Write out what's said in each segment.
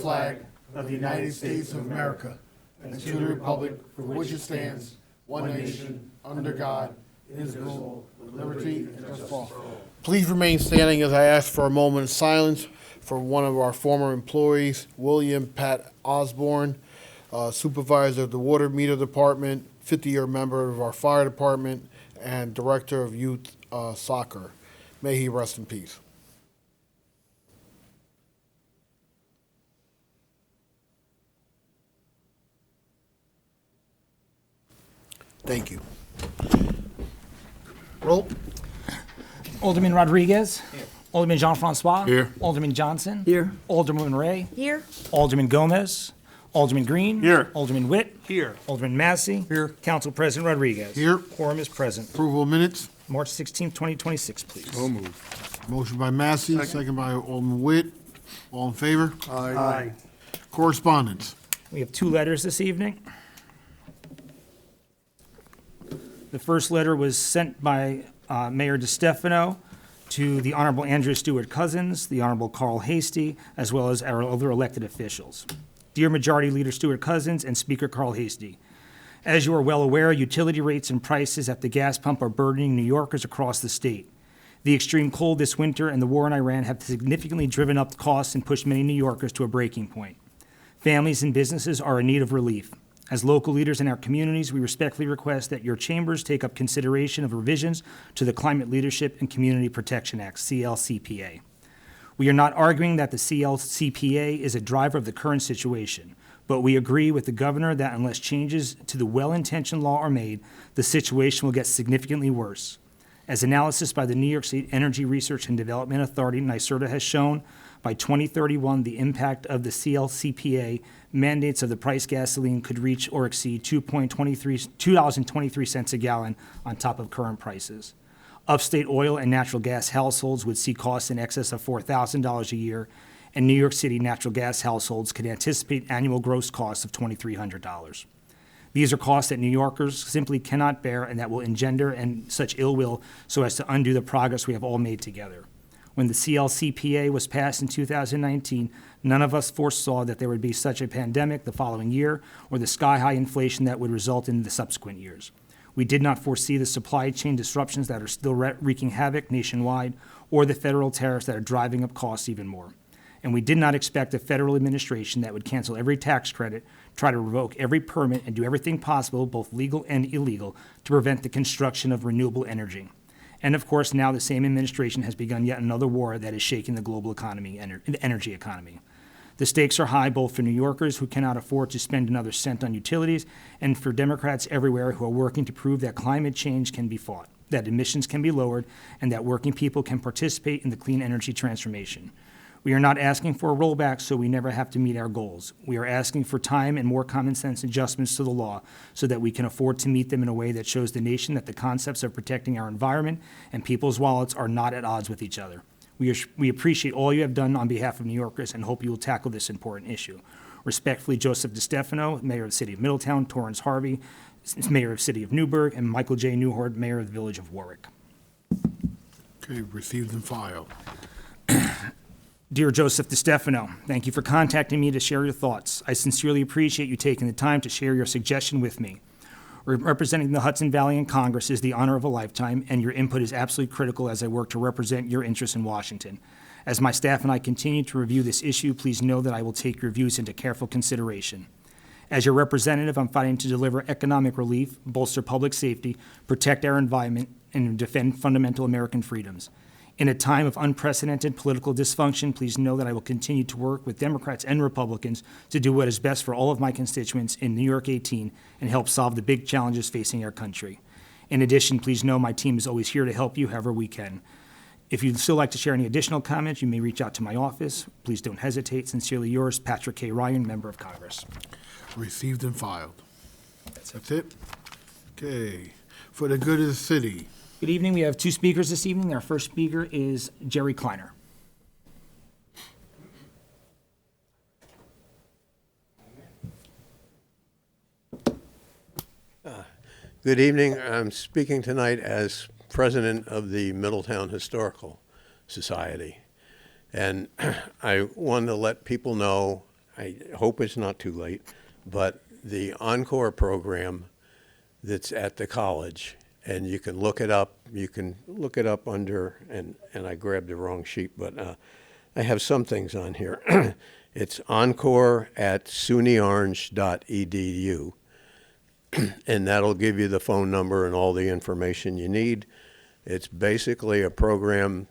flag of the United States of America and to the republic for which it stands, one nation, under God, indivisible, with liberty and justice for all. Please remain standing as I ask for a moment of silence for one of our former employees, William Pat Osborne, supervisor of the water meter department, 50-year member of our fire department, and director of youth soccer. May he rest in peace. Thank you. Roll. Alderman Rodriguez. Here. Alderman Jean-Francois. Here. Alderman Johnson. Here. Alderman Ray. Here. Alderman Gomez. Alderman Green. Here. Alderman Witt. Here. Alderman Massey. Here. Council President Rodriguez. Here. Quorum is present. Approval of minutes. March 16, 2026, please. So moved. Motion by Massey, second by Alderman Witt. All in favor? Aye. Correspondence. We have two letters this evening. The first letter was sent by Mayor DeStefano to the Honorable Andrew Stewart Cousins, the Honorable Carl Hasty, as well as our other elected officials. Dear Majority Leader Stewart Cousins and Speaker Carl Hasty, as you are well aware, utility rates and prices at the gas pump are burdening New Yorkers across the state. The extreme cold this winter and the war in Iran have significantly driven up costs and pushed many New Yorkers to a breaking point. Families and businesses are in need of relief. As local leaders in our communities, we respectfully request that your chambers take up consideration of revisions to the Climate Leadership and Community Protection Act, CLCPA. We are not arguing that the CLCPA is a driver of the current situation, but we agree with the governor that unless changes to the well-intentioned law are made, the situation will get significantly worse. As analysis by the New York State Energy Research and Development Authority, NYSERDA, has shown, by 2031, the impact of the CLCPA mandates of the price gasoline could reach or exceed $2.23 a gallon on top of current prices. Upstate oil and natural gas households would see costs in excess of $4,000 a year, and New York City natural gas households could anticipate annual gross costs of $2,300. These are costs that New Yorkers simply cannot bear and that will engender such ill will so as to undo the progress we have all made together. When the CLCPA was passed in 2019, none of us foresaw that there would be such a pandemic the following year or the sky-high inflation that would result in the subsequent years. We did not foresee the supply chain disruptions that are still wreaking havoc nationwide or the federal tariffs that are driving up costs even more. And we did not expect a federal administration that would cancel every tax credit, try to revoke every permit, and do everything possible, both legal and illegal, to prevent the construction of renewable energy. And of course, now the same administration has begun yet another war that is shaking the global economy, the energy economy. The stakes are high both for New Yorkers who cannot afford to spend another cent on utilities and for Democrats everywhere who are working to prove that climate change can be fought, that emissions can be lowered, and that working people can participate in the clean energy transformation. We are not asking for a rollback so we never have to meet our goals. We are asking for time and more common sense adjustments to the law so that we can afford to meet them in a way that shows the nation that the concepts of protecting our environment and people's wallets are not at odds with each other. We appreciate all you have done on behalf of New Yorkers and hope you will tackle this important issue. Respectfully, Joseph DeStefano, Mayor of the City of Middletown, Torrance Harvey, Mayor of the City of Newburgh, and Michael J. Newhart, Mayor of the Village of Warwick. Okay, received and filed. Dear Joseph DeStefano, thank you for contacting me to share your thoughts. I sincerely appreciate you taking the time to share your suggestion with me. Representing the Hudson Valley in Congress is the honor of a lifetime, and your input is absolutely critical as I work to represent your interests in Washington. As my staff and I continue to review this issue, please know that I will take your views into careful consideration. As your representative, I'm fighting to deliver economic relief, bolster public safety, protect our environment, and defend fundamental American freedoms. In a time of unprecedented political dysfunction, please know that I will continue to work with Democrats and Republicans to do what is best for all of my constituents in New York 18 and help solve the big challenges facing our country. In addition, please know my team is always here to help you however we can. If you'd still like to share any additional comments, you may reach out to my office. Please don't hesitate. Sincerely yours, Patrick K. Ryan, Member of Congress. Received and filed. That's it? Okay. For the good of the city. Good evening. We have two speakers this evening. Our first speaker is Jerry Kleiner. Good evening. I'm speaking tonight as president of the Middletown Historical Society. And I wanted to let people know I hope it's not too late, but the Encore program that's at the college, and you can look it up. You can look it up under, and I grabbed the wrong sheet, but I have some things on here. It's Encore at sunyorange.edu, and that'll give you the phone number and all the information you need. It's basically a program,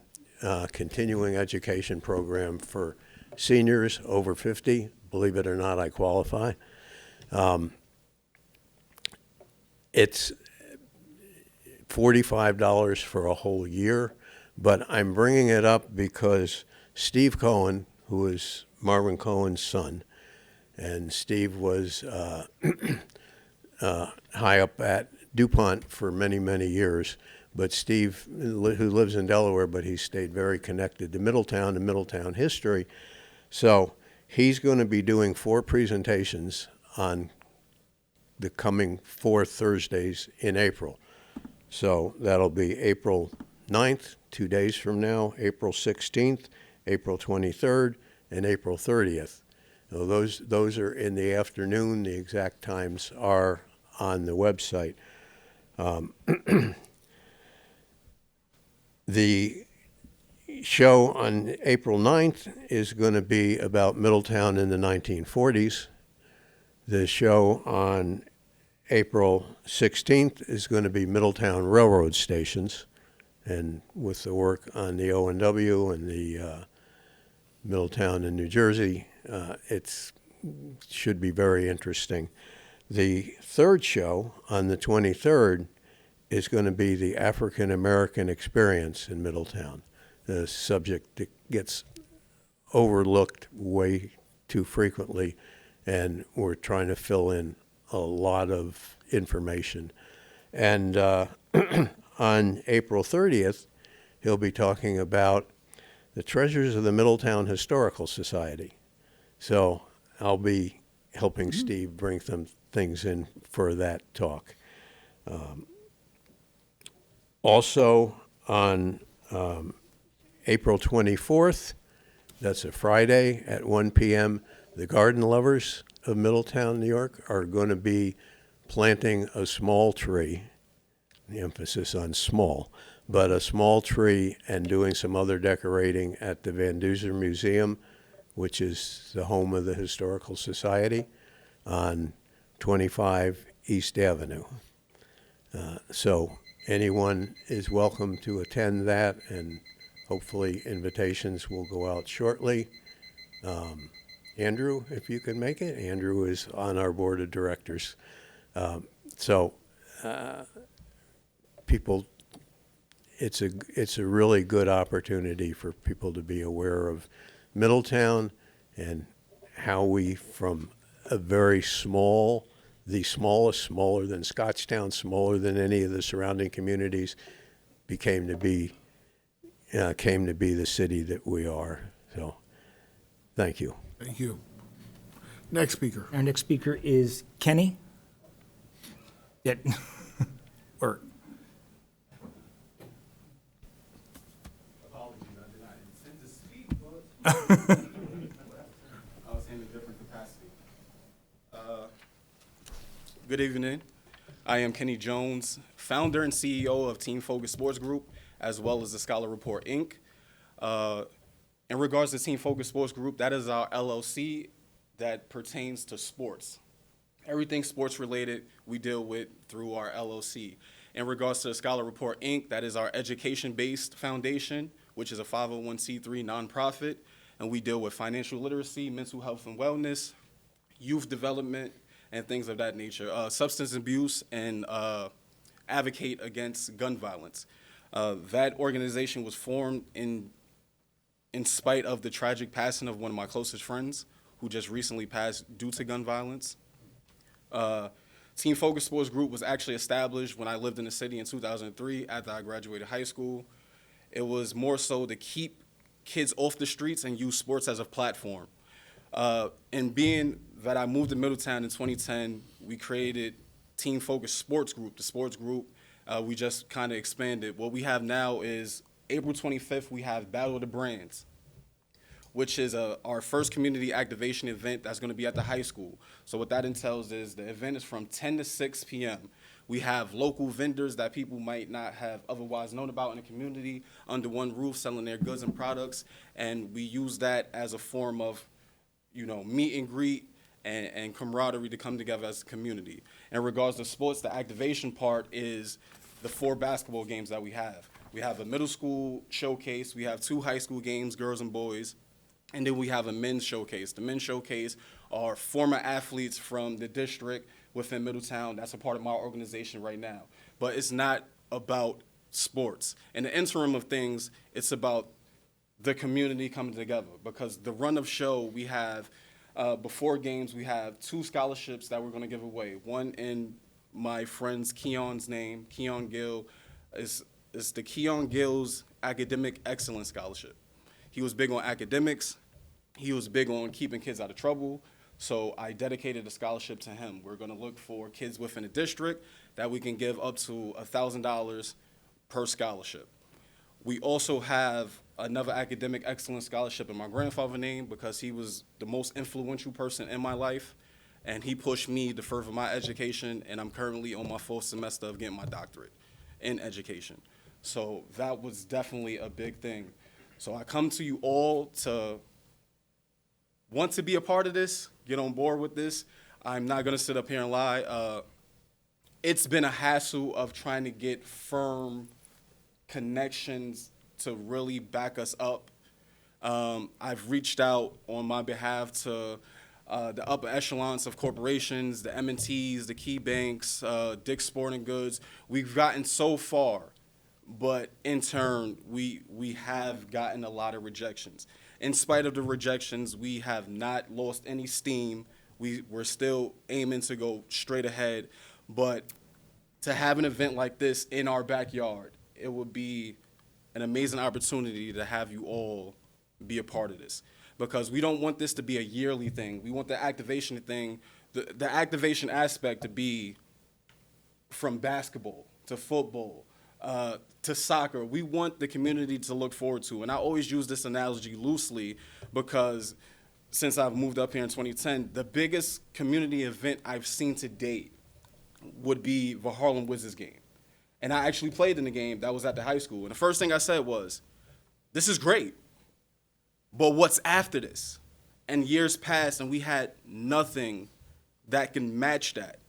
continuing education program for seniors over 50. Believe it or not, I qualify. It's $45 for a whole year, but I'm bringing it up because Steve Cohen, who is Marvin Cohen's son, and Steve was high up at DuPont for many, many years, but Steve, who lives in Delaware, but he stayed very connected to Middletown and Middletown history. So he's going to be doing 4 presentations on the coming 4 Thursdays in April. So that'll be April 9th, 2 days from now, April 16th, April 23rd, and April 30th. Now those are in the afternoon. The exact times are on the website. The show on April 9th is going to be about Middletown in the 1940s. The show on April 16th is going to be Middletown Railroad Stations, and with the work on the O&W and the Middletown in New Jersey, it should be very interesting. The third show on the 23rd is going to be the African American experience in Middletown, a subject that gets overlooked way too frequently, and we're trying to fill in a lot of information. And on April 30th, he'll be talking about the treasures of the Middletown Historical Society. So I'll be helping Steve bring some things in for that talk. Also on April 24th, that's a Friday at 1 p.m., the garden lovers of Middletown, New York, are going to be planting a small tree, the emphasis on small, but a small tree, and doing some other decorating at the Van Duzer Museum, which is the home of the Historical Society, on 25 East Avenue. So anyone is welcome to attend that, and hopefully invitations will go out shortly. Andrew, if you can make it. Andrew is on our board of directors. People, it's a really good opportunity for people to be aware of Middletown and how we, from a very small, the smallest, smaller than Scotchtown, smaller than any of the surrounding communities, came to be the city that we are. So, thank you. Thank you. Next speaker. Our next speaker is Kenny. Yeah. Or Apologies, I did not intend to speak, but I was in a different capacity. Good evening. I am Kenny Jones, founder and CEO of Team Focus Sports Group, as well as the Scholar Report, Inc. In regards to Team Focus Sports Group, that is our LLC that pertains to sports. Everything sports related we deal with through our LLC. In regards to the Scholar Report, Inc., that is our education-based foundation, which is a 501c3 nonprofit, and we deal with financial literacy, mental health and wellness, youth development, and things of that nature, substance abuse, and advocate against gun violence. That organization was formed in spite of the tragic passing of one of my closest friends who just recently passed due to gun violence. Team Focus Sports Group was actually established when I lived in the city in 2003 after I graduated high school. It was more so to keep kids off the streets and use sports as a platform. And being that I moved to Middletown in 2010, we created Team Focus Sports Group. The sports group, we just kind of expanded. What we have now is April 25th, we have Battle of the Brands. which is our first community activation event that's going to be at the high school. So what that entails is the event is from 10 to 6 p.m. We have local vendors that people might not have otherwise known about in the community under one roof selling their goods and products, and we use that as a form of, meet and greet and camaraderie to come together as a community. In regards to sports, the activation part is the 4 basketball games that we have. We have a middle school showcase, we have 2 high school games, girls and boys, and then we have a men's showcase. The men's showcase are former athletes from the district within Middletown. That's a part of my organization right now. But it's not about sports. In the interim of things, it's about the community coming together, because the run of show we have, before games, we have 2 scholarships that we're going to give away. One in my friend's Keon's name, Keon Gill, is the Keon Gill's Academic Excellence Scholarship. He was big on academics. He was big on keeping kids out of trouble. So I dedicated a scholarship to him. We're going to look for kids within the district that we can give up to $1,000 per scholarship. We also have another academic excellence scholarship in my grandfather's name, because he was the most influential person in my life, and he pushed me to further my education, and I'm currently on my 4th semester of getting my doctorate in education. So that was definitely a big thing. So I come to you all to want to be a part of this, get on board with this. I'm not going to sit up here and lie. It's been a hassle of trying to get firm connections to really back us up. I've reached out on my behalf to the upper echelons of corporations, the M&Ts, the key banks, Dick's Sporting Goods. We've gotten so far, but in turn, we have gotten a lot of rejections. In spite of the rejections, we have not lost any steam. We're still aiming to go straight ahead, but to have an event like this in our backyard, it would be an amazing opportunity to have you all be a part of this, because we don't want this to be a yearly thing. We want the activation thing, the activation aspect to be from basketball to football to soccer. We want the community to look forward to. And I always use this analogy loosely because since I've moved up here in 2010, the biggest community event I've seen to date would be the Harlem Wizards game. And I actually played in the game that was at the high school. And the first thing I said was, this is great, but what's after this? And years passed and we had nothing that can match that.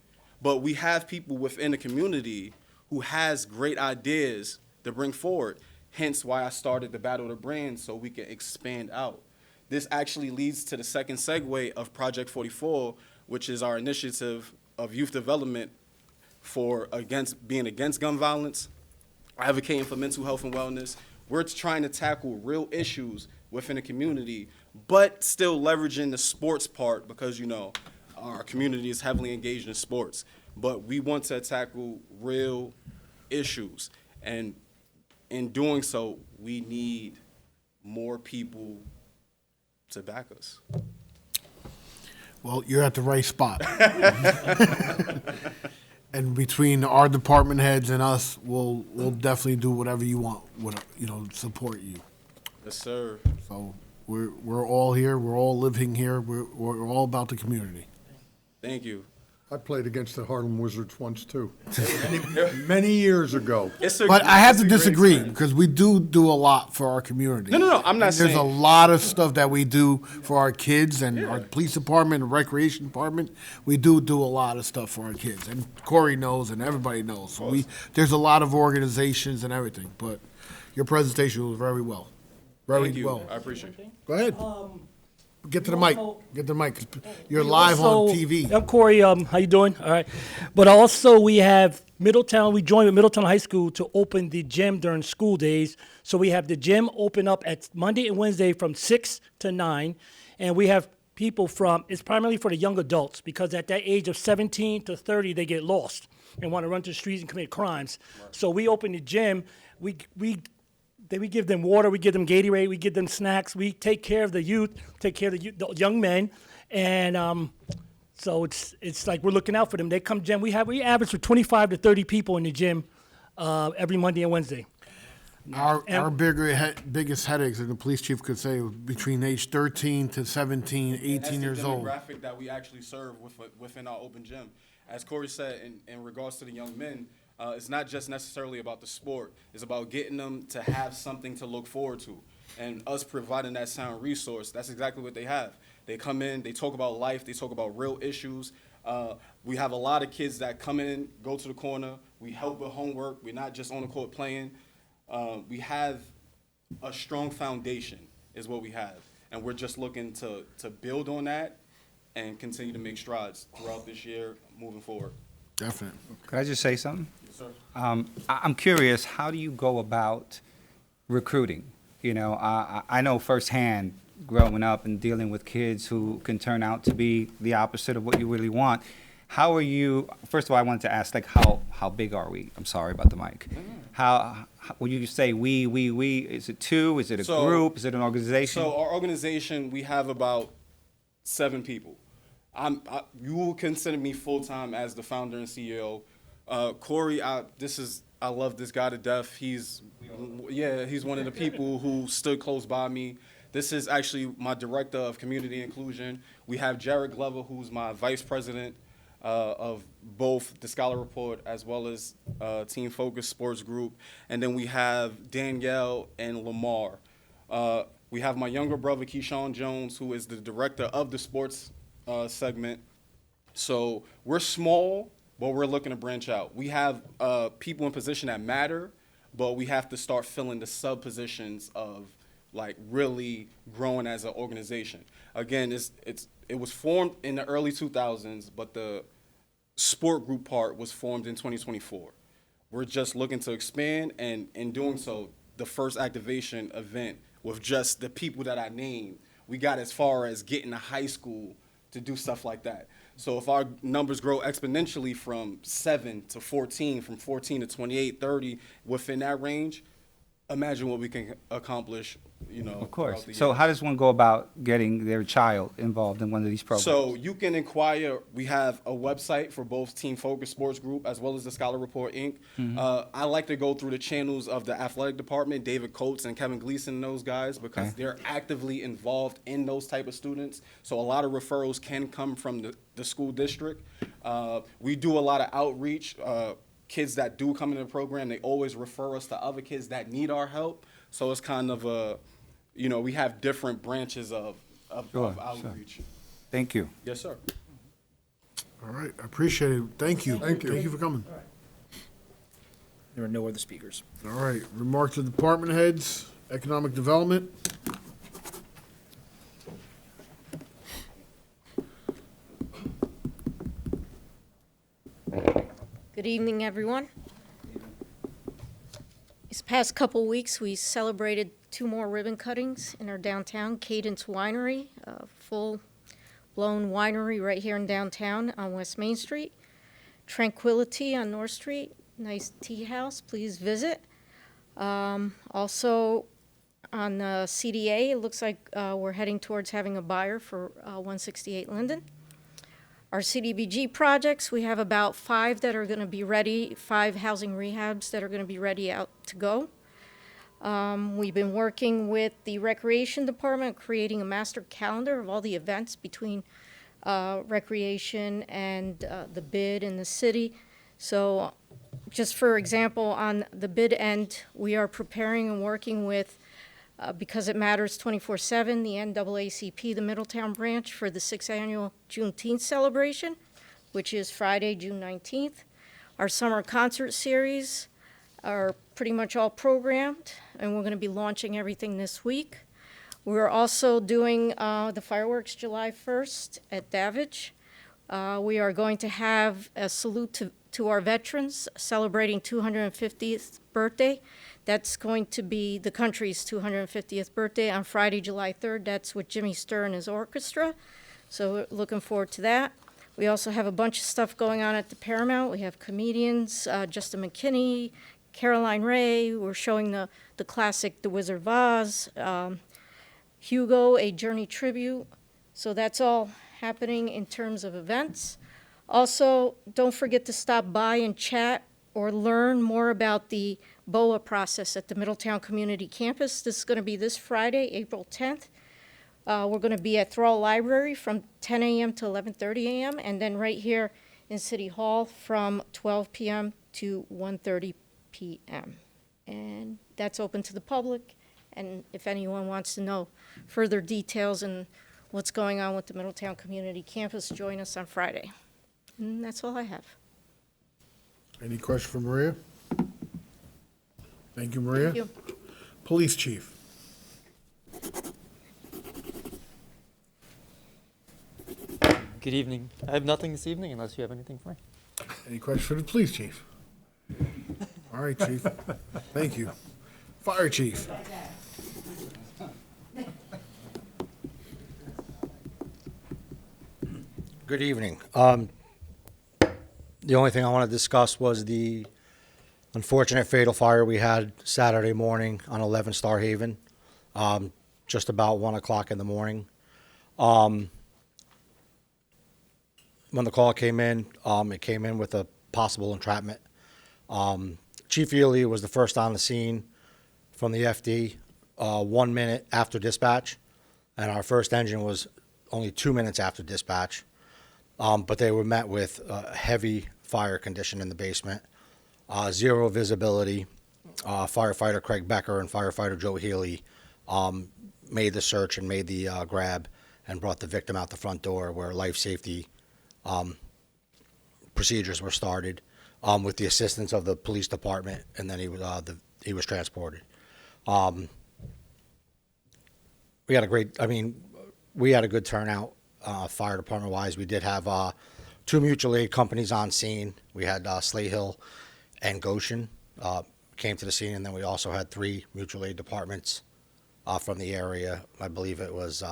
But we have people within the community who has great ideas to bring forward. Hence why I started the Battle of the Brands, so we can expand out. This actually leads to the second segue of Project 44, which is our initiative of youth development for being against gun violence, advocating for mental health and wellness. We're trying to tackle real issues within the community, but still leveraging the sports part because, you know, our community is heavily engaged in sports. But we want to tackle real issues. And in doing so, we need more people to back us. Well, you're at the right spot. And between our department heads and us, we'll definitely do whatever you want, support you. Yes, sir. So we're all here. We're all living here. We're all about the community. Thank you. I played against the Harlem Wizards once, too. Many years ago. But I have to disagree because we do a lot for our community. No, I'm not and saying. There's a lot of stuff that we do for our kids and our police department and recreation department. We do a lot of stuff for our kids. And Corey knows and everybody knows. So there's a lot of organizations and everything. But your presentation was very well. Thank you. Well. I appreciate it. Go ahead. Get to the mic. Get to the mic. You're live on TV. I'm Corey. How you doing? All right. But also we have Middletown. We joined with Middletown High School to open the gym during school days. So we have the gym open up at Monday and Wednesday from 6 to 9. And we have people it's primarily for the young adults because at that age of 17 to 30, they get lost and want to run to the streets and commit crimes. Right. So we open the gym. We give them water, we give them Gatorade, we give them snacks. We take care of the youth, take care of the young men, and so it's like we're looking out for them. They come gym. We average for 25 to 30 people in the gym every Monday and Wednesday. Our biggest headaches, and the police chief could say, between age 13 to 17, 18 That's years the old. demographic that we actually serve within our open gym. As Corey said, in regards to the young men, it's not just necessarily about the sport. It's about getting them to have something to look forward to. And us providing that sound resource, that's exactly what they have. They come in, they talk about life, they talk about real issues. We have a lot of kids that come in, go to the corner, we help with homework, we're not just on the court playing. We have a strong foundation is what we have. And we're just looking to build on that and continue to make strides throughout this year, moving forward. Definitely. Could I just say something? Yes, sir. I'm curious, how do you go about recruiting? You know, I know firsthand growing up and dealing with kids who can turn out to be the opposite of what you really want. How are you, first of all, I wanted to ask, like, how big are we? I'm sorry about the mic. How would you say we? Is it two? Is it a group? Is it an organization? So our organization, we have about 7 people. You will consider me full-time as the founder and CEO. Corey, I love this guy to death. He's one of the people who stood close by me. This is actually my director of community inclusion. We have Jared Glover, who's my vice president of both the Scholar Report as well as Team Focus Sports Group. And then we have Danielle and Lamar. We have my younger brother, Keyshawn Jones, who is the director of the sports segment. So we're small, but we're looking to branch out. We have people in position that matter, but we have to start filling the sub positions of like really growing as an organization. Again, it was formed in the early 2000s, but the sport group part was formed in 2024. We're just looking to expand, and in doing so, the first activation event with just the people that I named, we got as far as getting to high school to do stuff like that. So if our numbers grow exponentially from 7 to 14, from 14 to 28, 30, within that range, imagine what we can accomplish, Of course. throughout the So years. how does one go about getting their child involved in one of these programs? So you can inquire. We have a website for both Team Focus Sports Group as well as the Scholar Report Inc. I like to go through the channels of the athletic department, David Coates and Kevin Gleason, and those guys, because Okay. they're actively involved in those type of students. So a lot of referrals can come from the school district. We do a lot of outreach. Kids that do come into the program, they always refer us to other kids that need our help. So it's kind of we have different branches of Sure, outreach. Thank you. Yes, sir. All right, I appreciate it. Thank you. Thank you. Thank you for coming. There are no other speakers. All right, remarks to department heads, economic development. Good evening, everyone. These past couple weeks, we celebrated 2 more ribbon cuttings in our downtown Cadence Winery, a full-blown winery right here in downtown on West Main Street. Tranquility on North Street, nice tea house, please visit. Also, on CDA, it looks like we're heading towards having a buyer for 168 Linden. Our CDBG projects, we have about 5 that are going to be ready, 5 housing rehabs that are going to be ready out to go. We've been working with the Recreation Department, creating a master calendar of all the events between recreation and the bid in the city. So just for example, on the bid end, we are preparing and working with because it matters 24/7, the NAACP, the Middletown branch, for the 6th annual Juneteenth celebration, which is Friday, June 19th. Our summer concert series are pretty much all programmed, and we're going to be launching everything this week. We're also doing the fireworks July 1st at Davidge. We are going to have a salute to our veterans celebrating 250th birthday. That's going to be the country's 250th birthday on Friday, July 3rd. That's with Jimmy Sturr and his orchestra. So we're looking forward to that. We also have a bunch of stuff going on at the Paramount. We have comedians, Justin McKinney, Caroline Ray. We're showing the classic The Wizard of Oz, Hugo, a Journey tribute. So that's all happening in terms of events. Also, don't forget to stop by and chat or learn more about the BOA process at the Middletown Community Campus. This is going to be this Friday, April 10th. We're going to be at Thrall Library from 10 a.m. to 11:30 a.m., and then right here in City Hall from 12 p.m. to 1:30 p.m. And that's open to the public, and if anyone wants to know further details and what's going on with the Middletown Community Campus, join us on Friday. And that's all I have. Any question for Maria? Thank you, Maria. Thank you. Police chief. Good evening. I have nothing this evening unless you have anything for me. Any questions for the police chief? All right, chief. Thank you. Fire chief. Good evening. The only thing I want to discuss was the unfortunate fatal fire we had Saturday morning on 11 Star Haven, just about 1 o'clock in the morning. When the call came in, it came in with a possible entrapment. Chief Ely was the first on the scene from the FD 1 minute after dispatch, and our first engine was only 2 minutes after dispatch. But they were met with a heavy fire condition in the basement, zero visibility. Firefighter Craig Becker and firefighter Joe Healy made the search and made the grab and brought the victim out the front door where life safety procedures were started with the assistance of the police department, and then he was transported. We had a good turnout. Fire department wise, we did have 2 mutual aid companies on scene. We had Slay Hill and Goshen came to the scene, and then we also had 3 mutual aid departments from the area. I believe it was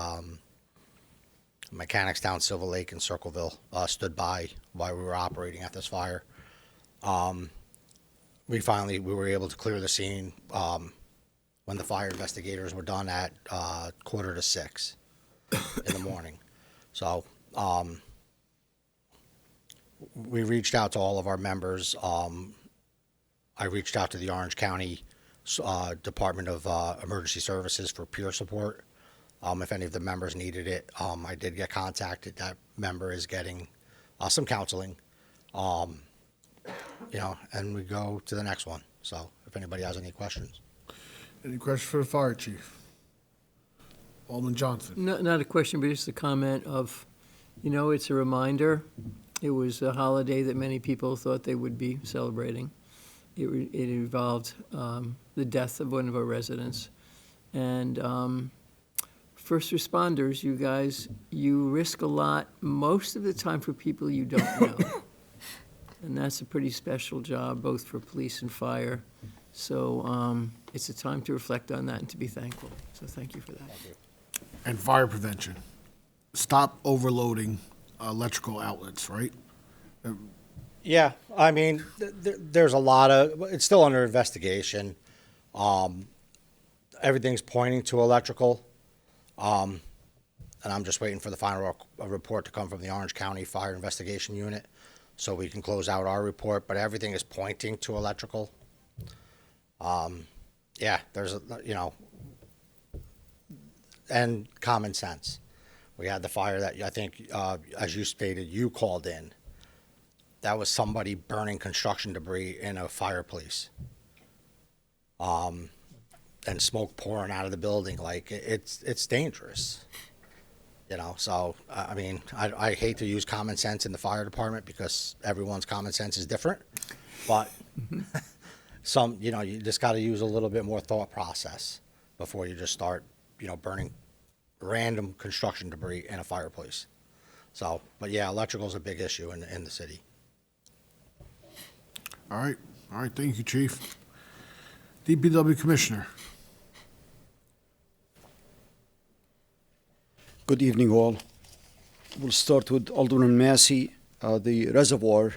Mechanicstown, Silver Lake, and Circleville stood by while we were operating at this fire. We were able to clear the scene when the fire investigators were done at 5:45 in the morning. So we reached out to all of our members. I reached out to the Orange County Department of Emergency Services for peer support. If any of the members needed it, I did get contacted. That member is getting some counseling, and we go to the next one. So if anybody has any questions. Any questions for the fire chief? Alderman Johnson. Not a question, but just a comment of, it's a reminder. It was a holiday that many people thought they would be celebrating. It involved the death of one of our residents. And first responders, you guys, you risk a lot most of the time for people you don't know. And that's a pretty special job, both for police and fire. So it's a time to reflect on that and to be thankful. So thank you for that. Thank you. And fire prevention. Stop overloading electrical outlets, right? Yeah, there's a lot of, it's still under investigation. Everything's pointing to electrical. And I'm just waiting for the final report to come from the Orange County Fire Investigation Unit so we can close out our report, but everything is pointing to electrical. There's, and common sense. We had the fire that I think, as you stated, you called in. That was somebody burning construction debris in a fireplace. And smoke pouring out of the building. Like, it's dangerous. So, I hate to use common sense in the fire department because everyone's common sense is different. But you just got to use a little bit more thought process before you just start, burning random construction debris in a fireplace. So, but yeah, electrical is a big issue in the city. All right. Thank you, chief. DPW commissioner. Good evening, all. We'll start with Alderman Massey. The reservoir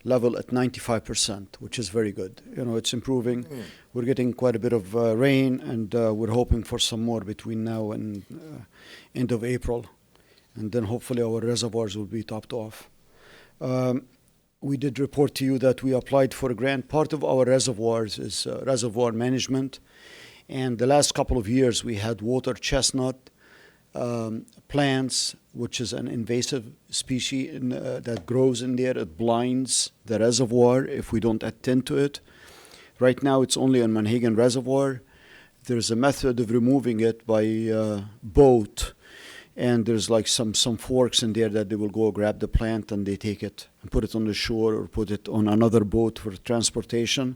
level at 95%, which is very good. It's improving. We're getting quite a bit of rain, and we're hoping for some more between now and end of April. And then hopefully our reservoirs will be topped off. we did report to you that we applied for a grant. Part of our reservoirs is reservoir management. And the last couple of years, we had water chestnut plants, which is an invasive species that grows in there. It blinds the reservoir if we don't attend to it. Right now, it's only on Manhagan Reservoir. There's a method of removing it by boat, and there's like some forks in there that they will go grab the plant and they take it and put it on the shore or put it on another boat for transportation.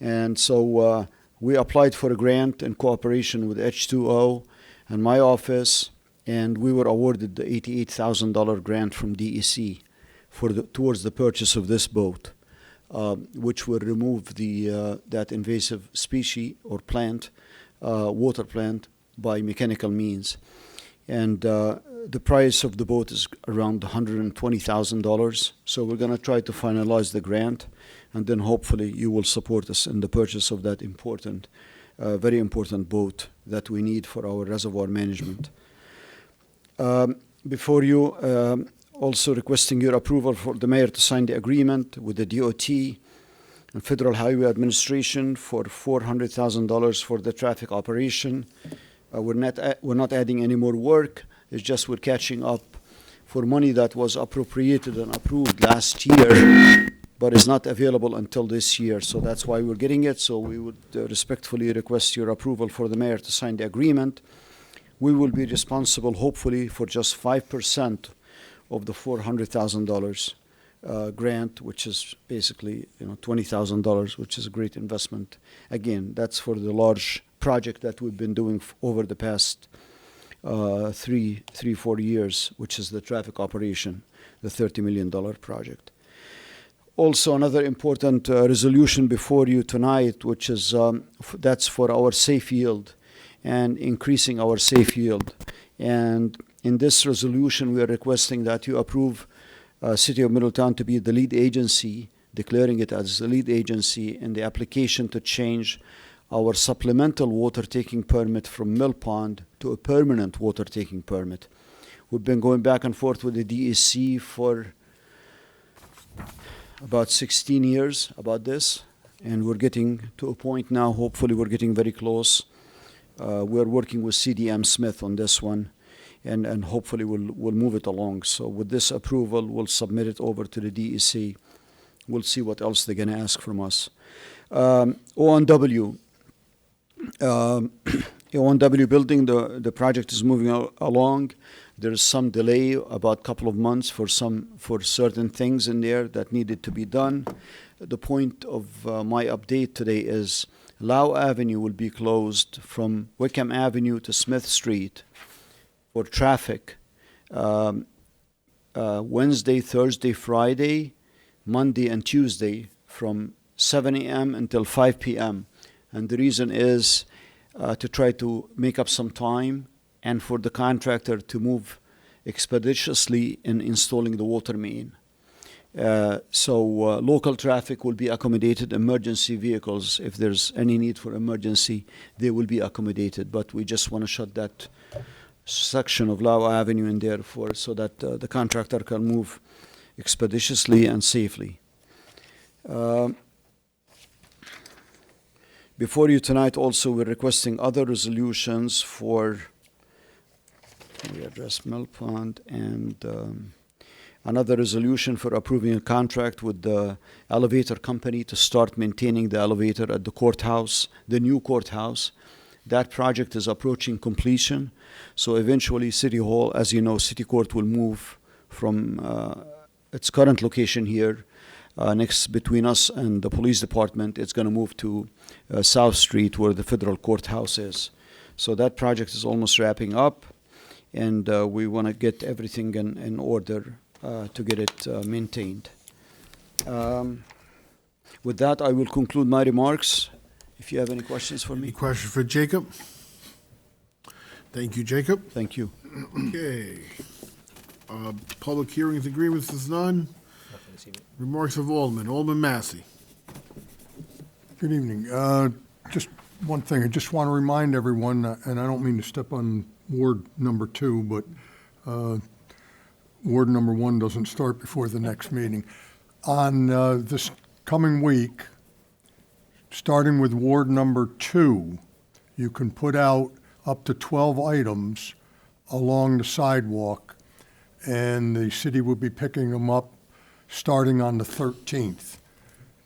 And so we applied for a grant in cooperation with H2O and my office, and we were awarded the $88,000 grant from DEC towards the purchase of this boat. Which will remove that invasive species or plant, water plant, by mechanical means. And the price of the boat is around $120,000. So we're going to try to finalize the grant, and then hopefully you will support us in the purchase of that important, very important boat that we need for our reservoir management. Before you, also requesting your approval for the mayor to sign the agreement with the DOT and Federal Highway Administration for $400,000 for the traffic operation. We're not adding any more work. It's just we're catching up for money that was appropriated and approved last year, but is not available until this year. So that's why we're getting it. So we would respectfully request your approval for the mayor to sign the agreement. We will be responsible, hopefully, for just 5% of the $400,000 grant, which is basically $20,000, which is a great investment. Again, that's for the large project that we've been doing over the past 4 years, which is the traffic operation, the $30 million project. Also, another important resolution before you tonight, which is that's for our safe yield and increasing our safe yield. And in this resolution, we are requesting that you approve City of Middletown to be the lead agency, declaring it as the lead agency in the application to change our supplemental water taking permit from mill pond to a permanent water taking permit. We've been going back and forth with the DEC for about 16 years about this, and we're getting to a point now, hopefully we're getting very close. We're working with CDM Smith on this one, and hopefully we'll move it along. So with this approval, we'll submit it over to the DEC. We'll see what else they're going to ask from us. O&W. O&W building, the project is moving along. There's some delay, about a couple of months for certain things in there that needed to be done. The point of my update today is Lau Avenue will be closed from Wickham Avenue to Smith Street for traffic Wednesday, Thursday, Friday, Monday, and Tuesday from 7 a.m. until 5 p.m. And the reason is to try to make up some time and for the contractor to move expeditiously in installing the water main. So local traffic will be accommodated. Emergency vehicles, if there's any need for emergency, they will be accommodated. But we just want to shut that section of Lau Avenue in there so that the contractor can move expeditiously and safely. Before you tonight, also, we're requesting other resolutions for, we address Mill Pond, and another resolution for approving a contract with the elevator company to start maintaining the elevator at the courthouse, the new courthouse. That project is approaching completion. So eventually City Hall, as you know, City Court will move from its current location here next between us and the police department. It's going to move to South Street where the federal courthouse is. So that project is almost wrapping up, and we want to get everything in order to get it maintained. With that, I will conclude my remarks. If you have any questions for me. Any question for Jacob? Thank you, Jacob. Thank you. Okay. Public hearings, agreements is none. Remarks of Alderman. Alderman Massey. Good evening. Just one thing, I just want to remind everyone, and I don't mean to step on Ward number 2, but Ward number 1 doesn't start before the next meeting. On this coming week, starting with Ward number 2, you can put out up to 12 items along the sidewalk, and the city will be picking them up starting on the 13th.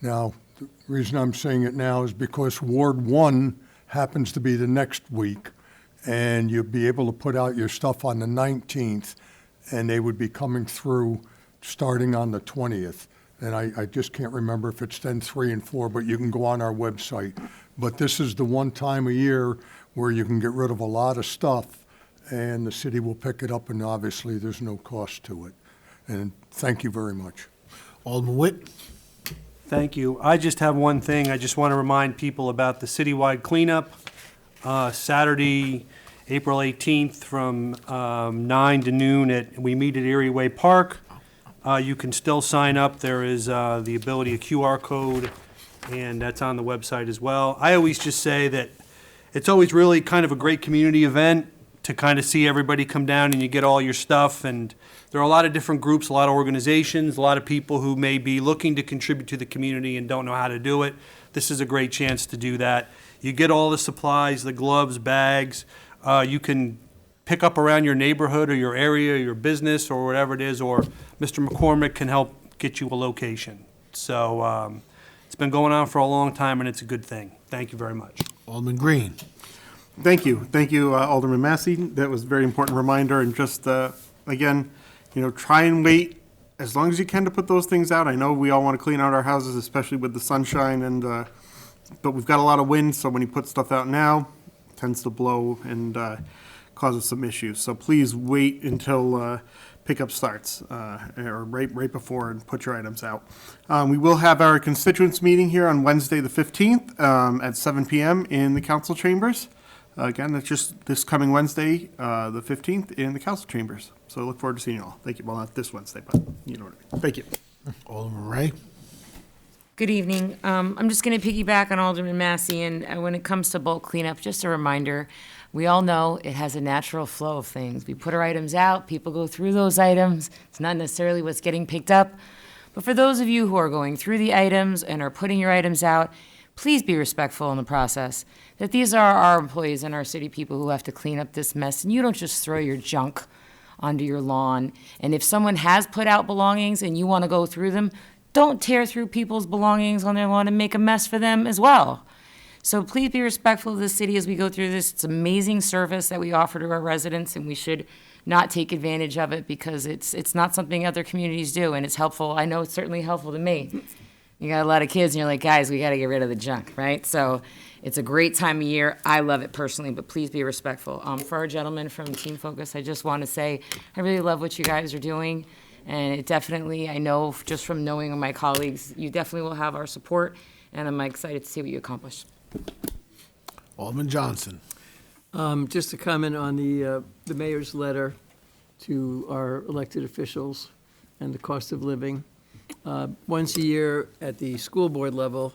Now, the reason I'm saying it now is because Ward 1 happens to be the next week, and you'll be able to put out your stuff on the 19th, and they would be coming through starting on the 20th. And I just can't remember if it's then 3 and 4, but you can go on our website. But this is the one time a year where you can get rid of a lot of stuff, and the city will pick it up, and obviously there's no cost to it. And thank you very much. Alderman Witt? Thank you. I just have one thing. I just want to remind people about the citywide cleanup, Saturday, April 18th from 9 to noon we meet at Erie Way Park. You can still sign up. There is the ability, a QR code, and that's on the website as well. I always just say that it's always really kind of a great community event to kind of see everybody come down and you get all your stuff. And there are a lot of different groups, a lot of organizations, a lot of people who may be looking to contribute to the community and don't know how to do it. This is a great chance to do that. You get all the supplies, the gloves, bags. You can pick up around your neighborhood or your area, your business or whatever it is, or Mr. McCormick can help get you a location. So it's been going on for a long time and it's a good thing. Thank you very much. Alderman Green? Thank you. Thank you, Alderman Massey. That was a very important reminder. And just, again, try and wait as long as you can to put those things out. I know we all want to clean out our houses, especially with the sunshine, and but we've got a lot of wind, so when you put stuff out now, it tends to blow and causes some issues. So please wait until pickup starts, or right before, and put your items out. We will have our constituents meeting here on Wednesday, the 15th, at 7 p.m. in the council chambers. Again, that's just this coming Wednesday, the 15th, in the council chambers. So I look forward to seeing you all. Thank you. Well, not this Wednesday, but you know what I mean. Thank you. Alderman Ray? Good evening. I'm just going to piggyback on Alderman Massey, and when it comes to bulk cleanup, just a reminder, we all know it has a natural flow of things. We put our items out, people go through those items. It's not necessarily what's getting picked up. But for those of you who are going through the items and are putting your items out, please be respectful in the process. That these are our employees and our city people who have to clean up this mess, and you don't just throw your junk onto your lawn. And if someone has put out belongings and you want to go through them, don't tear through people's belongings on their lawn and make a mess for them as well. So please be respectful of the city as we go through this. It's amazing service that we offer to our residents, and we should not take advantage of it because it's not something other communities do, and it's helpful. I know it's certainly helpful to me. You got a lot of kids, and you're like, guys, we got to get rid of the junk, right? So it's a great time of year. I love it personally, but please be respectful. For our gentlemen from Team Focus, I just want to say I really love what you guys are doing, and it definitely, I know just from knowing my colleagues, you definitely will have our support, and I'm excited to see what you accomplish. Alderman Johnson? Just a comment on the mayor's letter to our elected officials and the cost of living. Once a year at the school board level,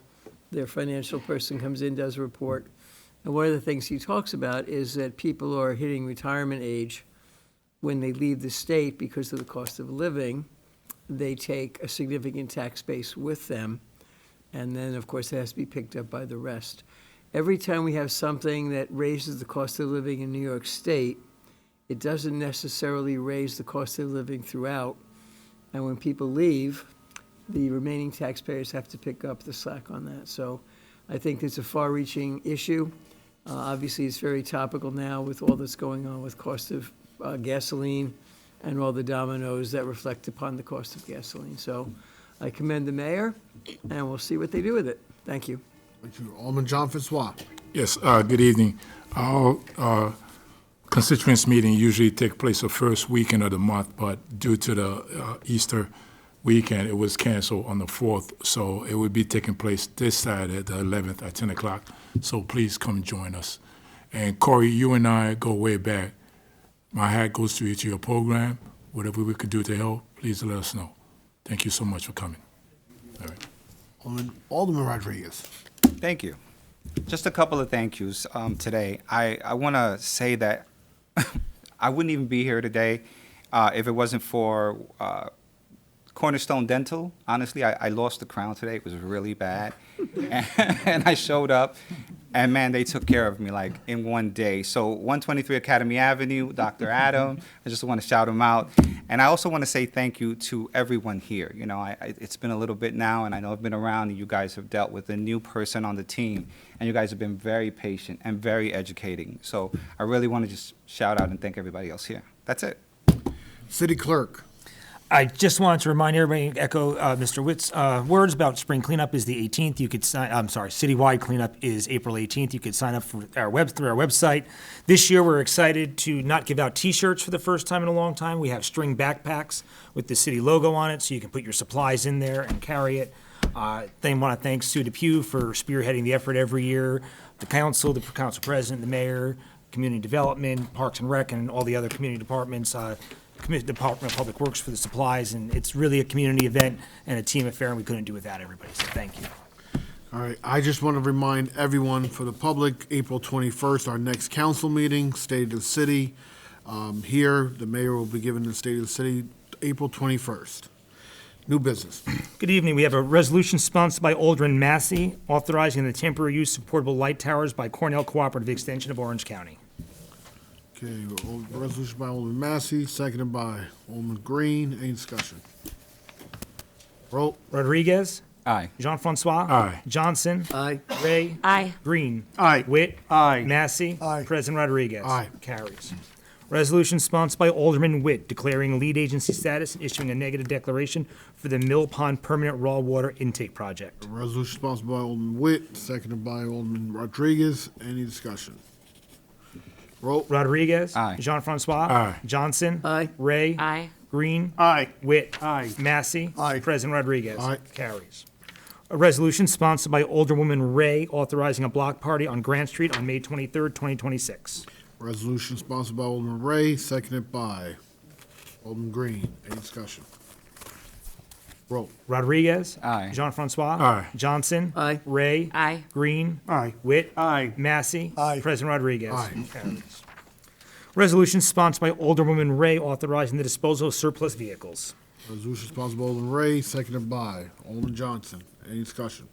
their financial person comes in, does a report. And one of the things he talks about is that people who are hitting retirement age, when they leave the state because of the cost of living, they take a significant tax base with them. And then, of course, it has to be picked up by the rest. Every time we have something that raises the cost of living in New York State, it doesn't necessarily raise the cost of living throughout. And when people leave, the remaining taxpayers have to pick up the slack on that. So I think it's a far-reaching issue. Obviously, it's very topical now with all that's going on with cost of gasoline and all the dominoes that reflect upon the cost of gasoline. So I commend the mayor, and we'll see what they do with it. Thank you. Thank you. Alderman John Francois? Yes, good evening. Our constituents meeting usually take place the first weekend of the month, but due to the Easter weekend, it was canceled on the 4th, so it would be taking place this Saturday, the 11th, at 10 o'clock. So please come join us. And Corey, you and I go way back. My hat goes to each of your program. Whatever we could do to help, please let us know. Thank you so much for coming. All right. Alderman Rodriguez. Thank you. Just a couple of thank yous today. I want to say that I wouldn't even be here today if it wasn't for Cornerstone Dental. Honestly, I lost the crown today. It was really bad. And I showed up, and man, they took care of me like in one day. So 123 Academy Avenue, Dr. Adam, I just want to shout him out. And I also want to say thank you to everyone here. You know, it's been a little bit now, and I know I've been around, and you guys have dealt with a new person on the team, and you guys have been very patient and very educating. So I really want to just shout out and thank everybody else here. That's it. City Clerk. I just wanted to remind everybody, echo Mr. Witt's words about spring cleanup is the 18th. You could sign, I'm sorry, citywide cleanup is April 18th. You could sign up for through our website. This year, we're excited to not give out T-shirts for the first time in a long time. We have string backpacks with the city logo on it, so you can put your supplies in there and carry it. They want to thank Sue DePew for spearheading the effort every year, the council president, the mayor, community development, Parks and Rec, and all the other community departments. Department of Public Works for the supplies, and it's really a community event and a team affair, and we couldn't do without everybody, so thank you. All right, I just want to remind everyone, for the public, April 21st, our next council meeting, State of the City. Here, the mayor will be giving the State of the City April 21st. New business. Good evening. We have a resolution sponsored by Alderman Massey authorizing the temporary use of portable light towers by Cornell Cooperative Extension of Orange County. Okay, resolution by Alderman Massey, seconded by Alderman Green. Any discussion? Roll. Rodriguez? Aye. Jean-Francois? Aye. Johnson? Aye. Ray? Aye. Green? Aye. Witt? Aye. Massey? Aye. President Rodriguez? Aye. Carries. Resolution sponsored by Alderman Witt declaring lead agency status and issuing a negative declaration for the Mill Pond Permanent Raw Water Intake Project. A resolution sponsored by Alderman Witt, seconded by Alderman Rodriguez. Any discussion? Roll. Rodriguez? Aye. Jean-Francois? Aye. Johnson? Aye. Ray? Aye. Green? Aye. Witt? Aye. Massey? Aye. President Rodriguez? Aye. Carries. A resolution sponsored by Alderwoman Ray authorizing a block party on Grant Street on May 23rd, 2026. Resolution sponsored by Alderman Ray, seconded by Alderman Green. Any discussion? Roll. Rodriguez? Aye. Jean-Francois? Aye. Johnson? Aye. Ray? Aye. Green? Aye. Witt? Aye. Massey? Aye. President Rodriguez? Aye. Carries. Resolution sponsored by Alderwoman Ray authorizing the disposal of surplus vehicles. Resolution sponsored by Alderman Ray, seconded by Alderman Johnson. Any discussion?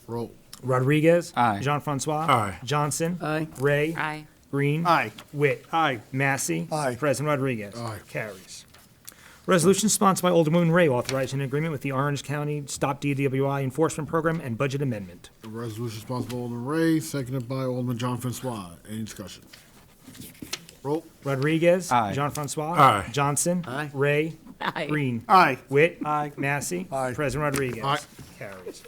Roll. Rodriguez? Aye. Jean-Francois? Aye. Johnson? Aye. Ray? Aye. Green? Aye. Witt? Aye. Massey? Aye. President Rodriguez? Aye. Carries. Resolution sponsored by Alderwoman Ray authorizing an agreement with the Orange County Stop DWI Enforcement Program and budget amendment. A resolution sponsored by Alderman Ray, seconded by Alderman John Francois. Any discussion? Roll. Rodriguez? Aye. Jean-Francois? Aye. Johnson? Aye. Ray? Aye. Green? Aye. Witt? Aye. Massey? Aye. President Rodriguez? Aye. Carries.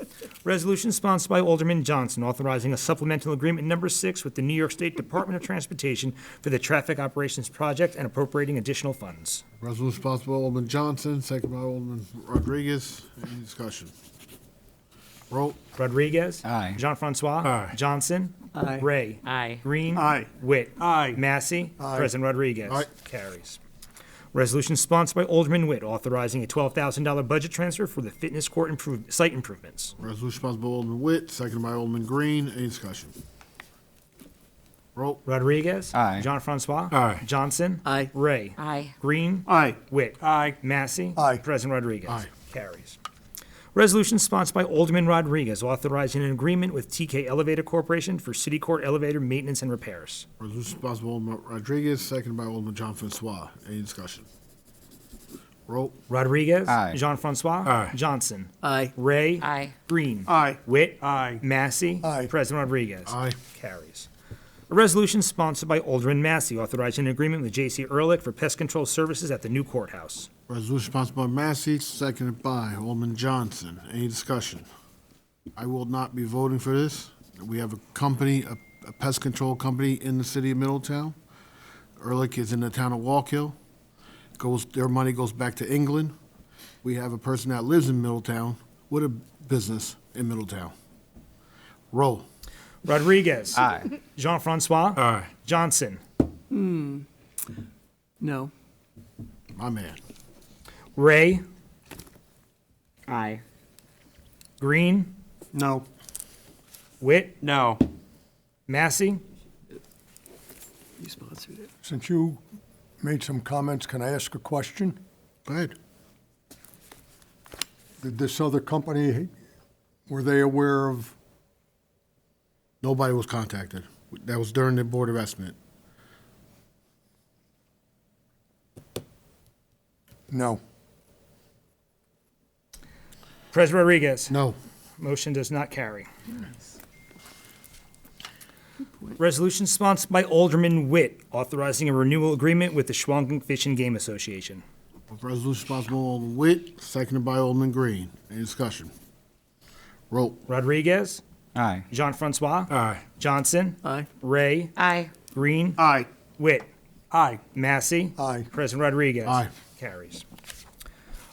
Resolution sponsored by Alderman Johnson authorizing a supplemental agreement number 6 with the New York State Department of Transportation for the Traffic Operations Project and appropriating additional funds. Resolution sponsored by Alderman Johnson, seconded by Alderman Rodriguez. Any discussion? Roll. Rodriguez? Aye. Jean-Francois? Aye. Johnson? Aye. Ray? Aye. Green? Aye. Witt? Aye. Massey? Aye. President Rodriguez? Aye. Carries. Resolution sponsored by Alderman Witt authorizing a $12,000 budget transfer for the fitness court site improvements. Resolution sponsored by Alderman Witt, seconded by Alderman Green. Any discussion? Roll. Rodriguez? Aye. Jean-Francois? Aye. Johnson? Aye. Ray? Aye. Green? Aye. Witt? Aye. Massey? Aye. President Rodriguez? Aye. Carries. Resolution sponsored by Alderman Rodriguez authorizing an agreement with TK Elevator Corporation for city court elevator maintenance and repairs. Resolution sponsored by Alderman Rodriguez, seconded by Alderman John Francois. Any discussion? Roll. Rodriguez? Aye. Jean-Francois? Aye. Johnson? Aye. Ray? Aye. Green? Aye. Witt? Aye. Massey? Aye. President Rodriguez? Aye. Carries. A resolution sponsored by Alderman Massey authorizing an agreement with J.C. Ehrlich for pest control services at the new courthouse. Resolution sponsored by Massey, seconded by Alderman Johnson. Any discussion? I will not be voting for this. We have a company, a pest control company in the city of Middletown. Ehrlich is in the town of Walk-Hill. Their money goes back to England. We have a person that lives in Middletown with a business in Middletown. Roll. Rodriguez? Aye. Jean-Francois? Aye. Johnson? No. My man. Ray? Aye. Green? No. Witt? No. Massey? You sponsored it. Since you made some comments, can I ask a question? Go ahead. Did this other company, were they aware of? Nobody was contacted. That was during the Board of Estimate. No. President Rodriguez. No. Motion does not carry. Resolution sponsored by Alderman Witt, authorizing a renewal agreement with the Schwanken Fish and Game Association. Resolution sponsored by Alderman Witt, seconded by Alderman Green. Any discussion? Roll. Rodriguez. Aye. Jean-Francois. Aye. Johnson. Aye. Ray. Aye. Green. Aye. Witt. Aye. Massey. Aye. President Rodriguez. Aye. Carries.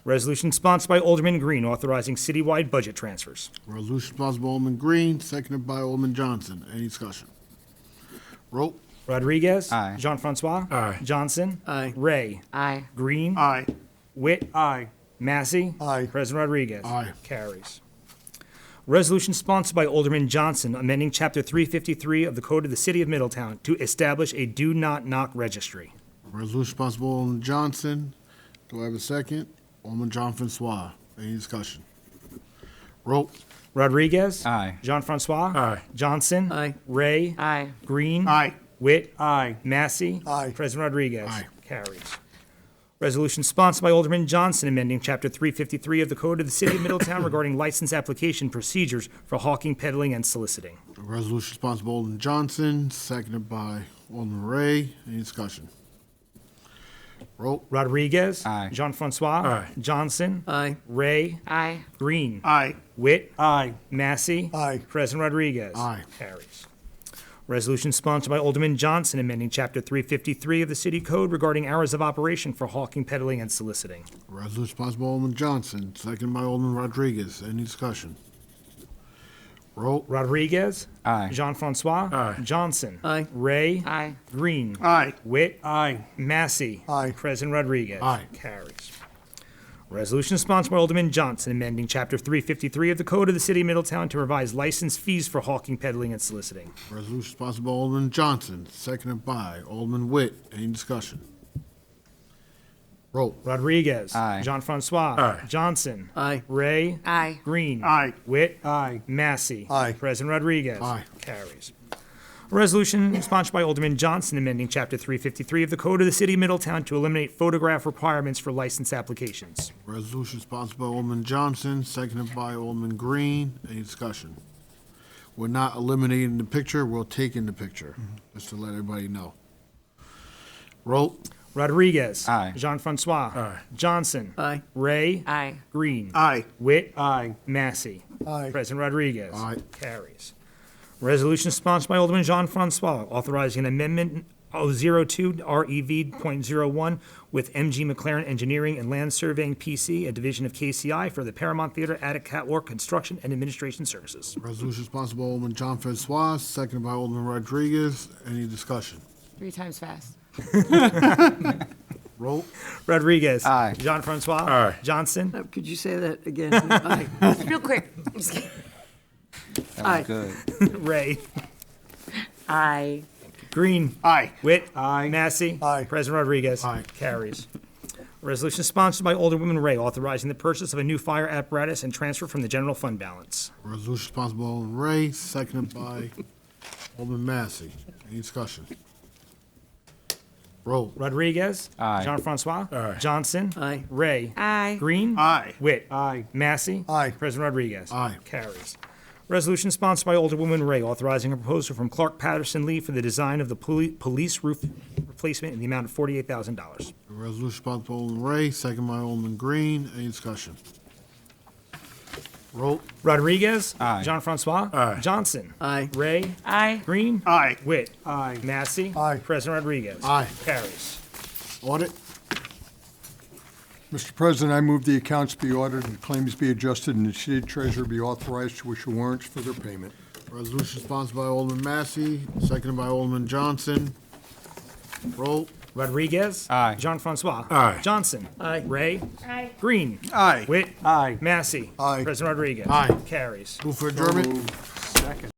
Resolution sponsored by Alderman Green, authorizing citywide budget transfers. Resolution sponsored by Alderman Green, seconded by Alderman Johnson. Any discussion? Roll. Rodriguez. Aye. Jean-Francois. Aye. Johnson. Aye. Ray. Aye. Green. Aye. Witt. Aye. Massey. Aye. President Rodriguez. Aye. Carries. Resolution sponsored by Alderman Johnson, amending Chapter 353 of the Code of the City of Middletown to establish a do not knock registry. Resolution sponsored by Alderman Johnson. Do I have a second? Alderman John Francois. Any discussion? Roll. Rodriguez. Aye. Jean-Francois. Aye. Johnson. Aye. Ray. Aye. Green. Aye. Witt. Aye. Massey. Aye. President Rodriguez. Aye. Carries. Resolution sponsored by Alderman Johnson, amending Chapter 353 of the Code of the City of Middletown regarding license application procedures for hawking, peddling, and soliciting. Resolution sponsored by Alderman Johnson, seconded by Alderman Ray. Any discussion? Roll. Rodriguez. Aye. Jean-Francois. Aye. Johnson. Aye. Ray. Aye. Green. Aye. Witt. Aye. Massey. Aye. President Rodriguez. Aye. Carries. Resolution sponsored by Alderman Johnson, amending Chapter 353 of the City Code regarding hours of operation for hawking, peddling, and soliciting. Resolution sponsored by Alderman Johnson, seconded by Alderman Rodriguez. Any discussion? Roll. Rodriguez. Aye. Jean-Francois. Aye. Johnson. Aye. Ray. Aye. Green. Aye. Witt. Aye. Massey. Aye. President Rodriguez. Aye. Carries. Resolution sponsored by Alderman Johnson, amending Chapter 353 of the Code of the City of Middletown to revise license fees for hawking, peddling, and soliciting. Resolution sponsored by Alderman Johnson, seconded by Alderman Witt. Any discussion? Roll. Rodriguez. Aye. Jean-Francois. Aye. Johnson. Aye. Ray. Aye. Green. Aye. Witt. Aye. Massey. Aye. President Rodriguez. Aye. Carries. A resolution sponsored by Alderman Johnson, amending Chapter 353 of the Code of the City of Middletown to eliminate photograph requirements for license applications. Resolution sponsored by Alderman Johnson, seconded by Alderman Green. Any discussion? We're not eliminating the picture, we're taking the picture, just to let everybody know. Roll. Rodriguez. Aye. Jean-Francois. Aye. Johnson. Aye. Ray. Aye. Green. Aye. Witt. Aye. Massey. Aye. President Rodriguez. Aye. Carries. Resolution sponsored by Alderman Jean-Francois, authorizing an amendment 02 REV.01 with MG McLaren Engineering and Land Surveying PC, a division of KCI, for the Paramount Theater attic catwalk construction and administration services. Resolution sponsored by Alderman John Francois, seconded by Alderman Rodriguez. Any discussion? 3 times fast. Roll. Rodriguez. Aye. Jean-Francois. Aye. Johnson. Could you say that again? Aye. Real quick. Just kidding. That Aye. was good. Ray. Aye. Green. Aye. Witt. Aye. Massey. Aye. President Rodriguez. Aye. Carries. Resolution sponsored by Alderwoman Ray, authorizing the purchase of a new fire apparatus and transfer from the general fund balance. Resolution sponsored by Alderman Ray, seconded by Alderman Massey. Any discussion? Roll. Rodriguez. Aye. Jean-Francois. Aye. Johnson. Aye. Ray. Aye. Green. Aye. Witt. Aye. Massey. Aye. President Rodriguez. Aye. Carries. Resolution sponsored by Alderwoman Ray, authorizing a proposal from Clark Patterson Lee for the design of the police roof replacement in the amount of $48,000. Resolution sponsored by Alderman Ray, seconded by Alderman Green. Any discussion? Roll. Rodriguez. Aye. Jean-Francois. Aye. Johnson. Aye. Ray. Aye. Green. Aye. Witt. Aye. Massey. Aye. President Rodriguez. Aye. Carries. Audit. Mr. President, I move the accounts be audited and claims be adjusted and the city treasurer be authorized to issue warrants for their payment. Resolution sponsored by Alderman Massey, seconded by Alderman Johnson. Roll. Rodriguez. Aye. Jean-Francois. Aye. Johnson. Aye. Ray. Aye. Green. Aye. Witt. Aye. Massey. Aye. President Rodriguez. Aye. Carries. Move for adjournment. Second.